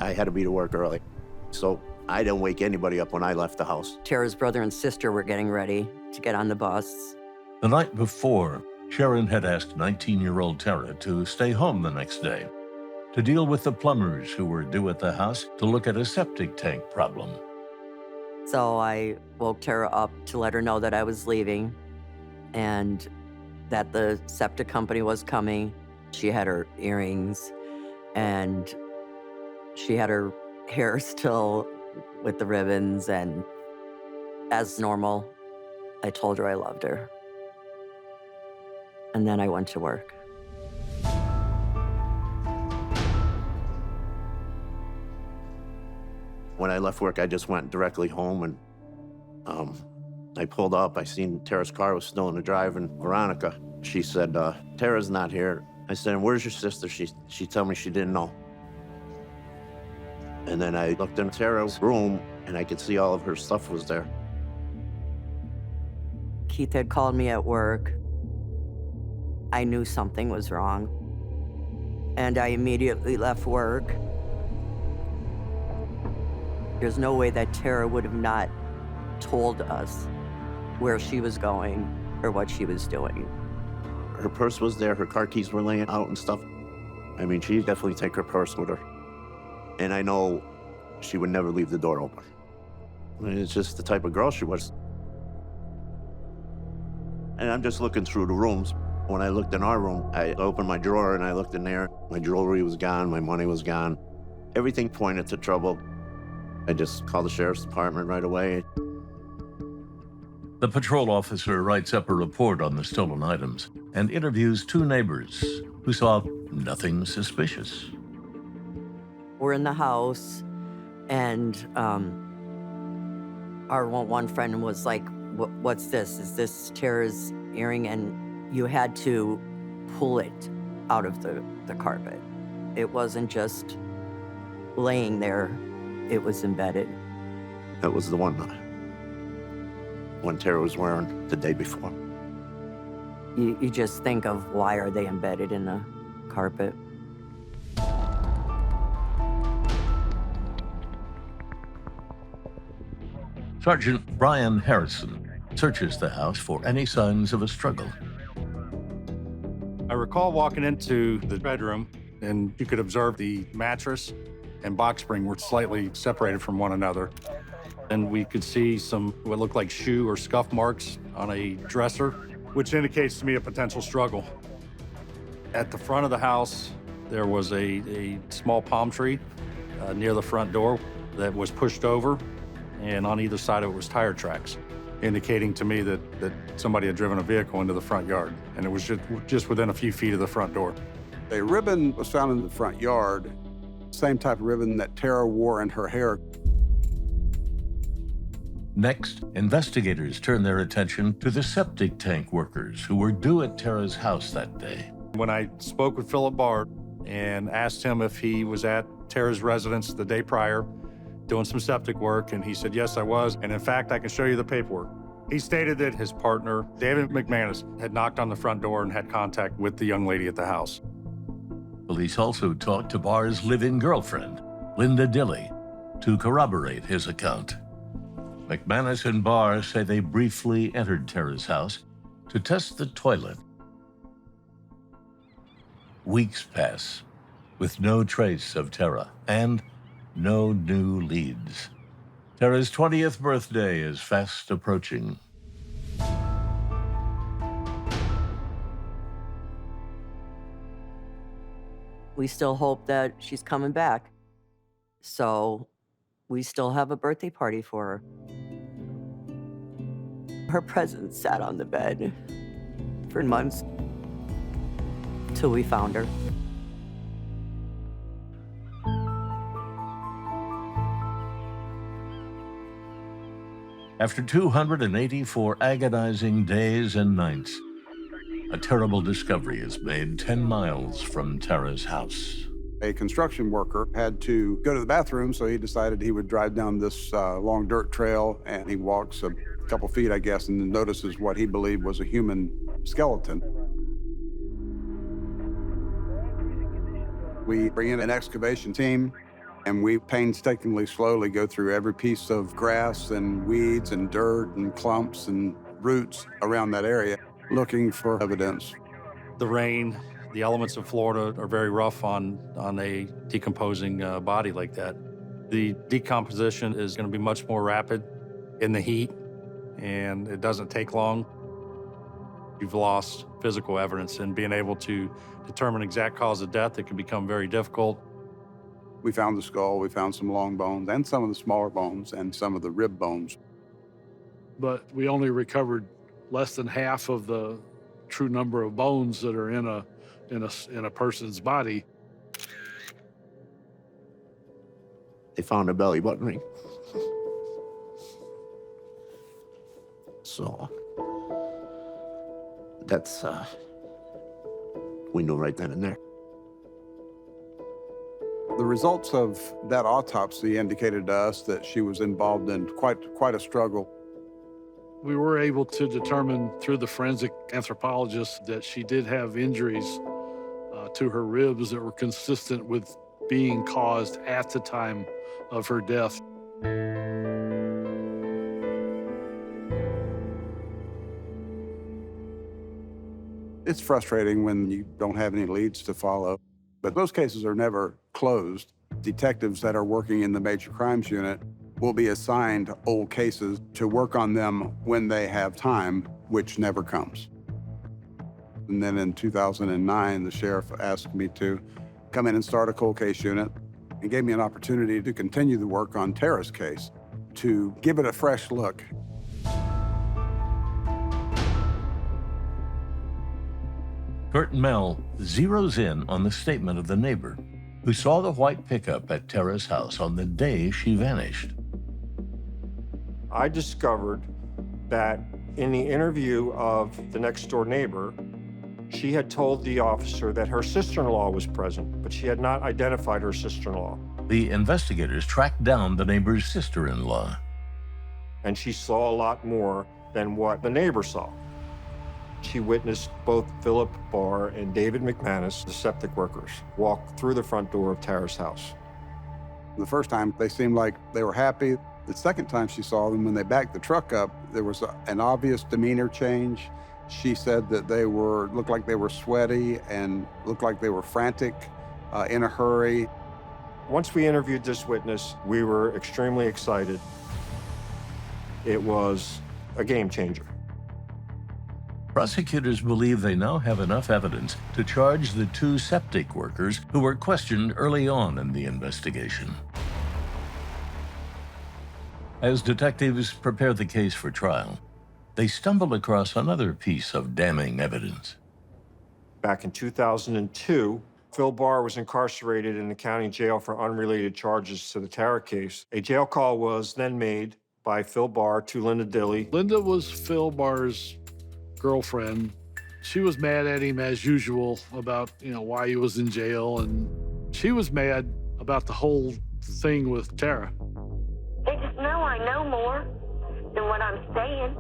I had to be to work early. So I didn't wake anybody up when I left the house. Tara's brother and sister were getting ready to get on the bus. The night before, Sharon had asked 19-year-old Tara to stay home the next day to deal with the plumbers who were due at the house to look at a septic tank problem. So I woke Tara up to let her know that I was leaving and that the septic company was coming. She had her earrings and she had her hair still with the ribbons, and as normal, I told her I loved her. And then I went to work. When I left work, I just went directly home, and I pulled up. I seen Tara's car was still in the drive, and Veronica, she said, Tara's not here. I said, where's your sister? She told me she didn't know. And then I looked in Tara's room, and I could see all of her stuff was there. Keith had called me at work. I knew something was wrong, and I immediately left work. There's no way that Tara would have not told us where she was going or what she was doing. Her purse was there, her car keys were laying out and stuff. I mean, she'd definitely take her purse with her. And I know she would never leave the door open. I mean, it's just the type of girl she was. And I'm just looking through the rooms. When I looked in our room, I opened my drawer and I looked in there. My jewelry was gone, my money was gone. Everything pointed to trouble. I just called the sheriff's department right away. The patrol officer writes up a report on the stolen items and interviews two neighbors who saw nothing suspicious. We're in the house, and our one friend was like, what's this? Is this Tara's earring? And you had to pull it out of the carpet. It wasn't just laying there, it was embedded. That was the one Tara was wearing the day before. You just think of, why are they embedded in the carpet? Sergeant Brian Harrison searches the house for any signs of a struggle. I recall walking into the bedroom, and you could observe the mattress and box spring were slightly separated from one another. And we could see some what looked like shoe or scuff marks on a dresser, which indicates to me a potential struggle. At the front of the house, there was a small palm tree near the front door that was pushed over, and on either side of it was tire tracks, indicating to me that somebody had driven a vehicle into the front yard, and it was just within a few feet of the front door. A ribbon was found in the front yard, same type of ribbon that Tara wore in her hair. Next, investigators turn their attention to the septic tank workers who were due at Tara's house that day. When I spoke with Philip Bard and asked him if he was at Tara's residence the day prior doing some septic work, and he said, yes, I was, and in fact, I can show you the paperwork. He stated that his partner, David McManus, had knocked on the front door and had contact with the young lady at the house. Police also talked to Barr's live-in girlfriend, Linda Dilley, to corroborate his account. McManus and Barr say they briefly entered Tara's house to test the toilet. Weeks pass, with no trace of Tara and no new leads. Tara's 20th birthday is fast approaching. We still hope that she's coming back. So we still have a birthday party for her. Her present sat on the bed for months till we found her. After 284 agonizing days and nights, a terrible discovery is made 10 miles from Tara's house. A construction worker had to go to the bathroom, so he decided he would drive down this long dirt trail, and he walks a couple feet, I guess, and notices what he believed was a human skeleton. We bring in an excavation team. And we painstakingly, slowly go through every piece of grass and weeds and dirt and clumps and roots around that area, looking for evidence. The rain, the elements of Florida are very rough on a decomposing body like that. The decomposition is going to be much more rapid in the heat, and it doesn't take long. You've lost physical evidence, and being able to determine exact cause of death, it can become very difficult. We found the skull, we found some long bones, and some of the smaller bones, and some of the rib bones. But we only recovered less than half of the true number of bones that are in a person's body. They found a belly button ring. So that's, we knew right then and there. The results of that autopsy indicated to us that she was involved in quite a struggle. We were able to determine through the forensic anthropologist that she did have injuries to her ribs that were consistent with being caused at the time of her death. It's frustrating when you don't have any leads to follow, but those cases are never closed. Detectives that are working in the Major Crimes Unit will be assigned old cases to work on them when they have time, which never comes. And then in 2009, the sheriff asked me to come in and start a cold case unit and gave me an opportunity to continue the work on Tara's case, to give it a fresh look. Kurt Mell zeroes in on the statement of the neighbor who saw the white pickup at Tara's house on the day she vanished. I discovered that in the interview of the next door neighbor, she had told the officer that her sister-in-law was present, but she had not identified her sister-in-law. The investigators tracked down the neighbor's sister-in-law. And she saw a lot more than what the neighbor saw. She witnessed both Philip Barr and David McManus, the septic workers, walk through the front door of Tara's house. The first time, they seemed like they were happy. The second time she saw them, when they backed the truck up, there was an obvious demeanor change. She said that they looked like they were sweaty and looked like they were frantic, in a hurry. Once we interviewed this witness, we were extremely excited. It was a game changer. Prosecutors believe they now have enough evidence to charge the two septic workers who were questioned early on in the investigation. As detectives prepare the case for trial, they stumble across another piece of damning evidence. Back in 2002, Phil Barr was incarcerated in the county jail for unrelated charges to the Tara case. A jail call was then made by Phil Barr to Linda Dilley. Linda was Phil Barr's girlfriend. She was mad at him as usual about, why he was in jail, and she was mad about the whole thing with Tara. They just know I know more than what I'm saying,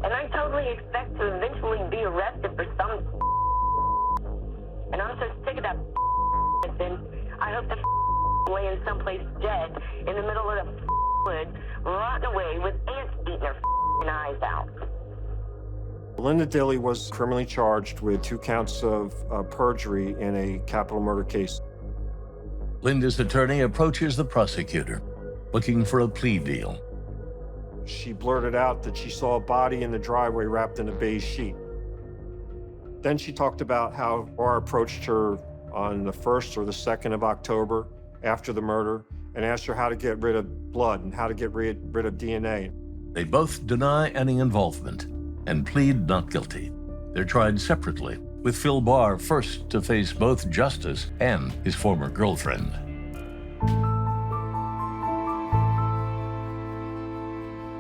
and I totally expect to eventually be arrested for some and I'm so sick of that and I hope that laying someplace dead in the middle of the woods, rotting away with ants eating their eyes out. Linda Dilley was criminally charged with 2 counts of perjury in a capital murder case. Linda's attorney approaches the prosecutor, looking for a plea deal. She blurted out that she saw a body in the driveway wrapped in a beige sheet. Then she talked about how Barr approached her on the 1st or the 2nd of October after the murder and asked her how to get rid of blood and how to get rid of DNA. They both deny any involvement and plead not guilty. They're tried separately, with Phil Barr first to face both justice and his former girlfriend.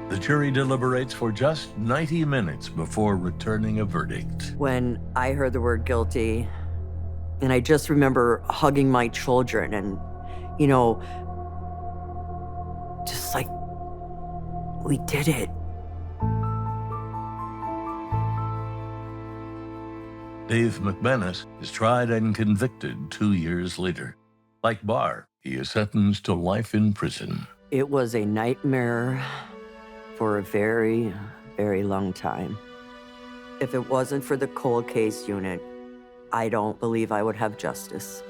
The jury deliberates for just 90 minutes before returning a verdict. When I heard the word guilty, and I just remember hugging my children and, just like, we did it. Dave McManus is tried and convicted 2 years later. Like Barr, He is sentenced to life in prison. It was a nightmare for a very, very long time. If it wasn't for the cold case unit, I don't believe I would have justice.